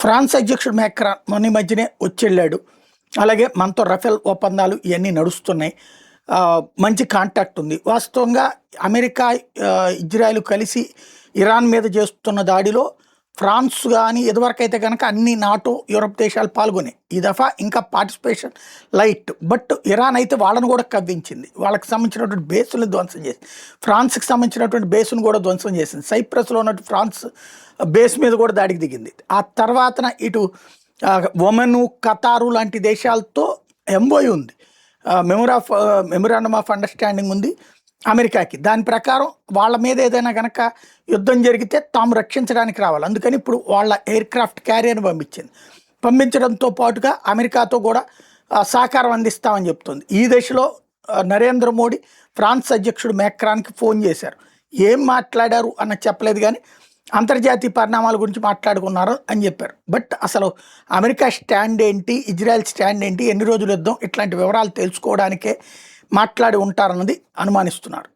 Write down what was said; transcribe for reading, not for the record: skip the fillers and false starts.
France అధ్యక్షుడు Macron మొన్న మధ్యనే వచ్చెళ్ళాడు. అలాగే మనతో రఫేల్ ఒప్పందాలు ఇవన్నీ నడుస్తున్నాయి. మంచి కాంటాక్ట్ ఉంది. వాస్తవంగా అమెరికా, ఇజ్రాయెల్ కలిసి ఇరాన్ మీద చేస్తున్న దాడిలో ఫ్రాన్స్ కానీ ఇదివరకైతే కనుక అన్ని నాటో, యూరప్ దేశాలు పాల్గొనే. ఈ దఫా ఇంకా పార్టిసిపేషన్ లైట్. బట్ ఇరాన్ అయితే వాళ్ళను కూడా కవ్వించింది. వాళ్ళకి సంబంధించినటువంటి బేసులను ధ్వంసం చేసింది. ఫ్రాన్స్కి సంబంధించినటువంటి బేసును కూడా ధ్వంసం చేసింది. సైప్రస్లో ఉన్నట్టు ఫ్రాన్స్ బేస్ మీద కూడా దాడికి దిగింది. ఆ తర్వాతన ఇటు ఒమను, ఖతారు లాంటి దేశాలతో ఎంఓయూ ఉంది. మెమొరాండమ్ ఆఫ్ అండర్స్టాండింగ్ ఉంది అమెరికాకి. దాని ప్రకారం వాళ్ళ మీద ఏదైనా కనుక యుద్ధం జరిగితే తాము రక్షించడానికి రావాలి. అందుకని ఇప్పుడు వాళ్ళ ఎయిర్ క్రాఫ్ట్ క్యారియర్ని పంపించడంతో పాటుగా అమెరికాతో కూడా సహకారం అందిస్తామని చెప్తుంది. ఈ దశలో నరేంద్ర మోడీ ఫ్రాన్స్ అధ్యక్షుడు మ్యాక్రాన్కి ఫోన్ చేశారు. ఏం మాట్లాడారు అన్న చెప్పలేదు, కానీ అంతర్జాతీయ పరిణామాల గురించి మాట్లాడుకున్నారు అని చెప్పారు. బట్ అసలు అమెరికా స్టాండ్ ఏంటి, ఇజ్రాయెల్ స్టాండ్ ఏంటి, ఎన్ని రోజులు యుద్ధం, ఇట్లాంటి వివరాలు తెలుసుకోవడానికే మాట్లాడి ఉంటారన్నది అనుమానిస్తున్నారు.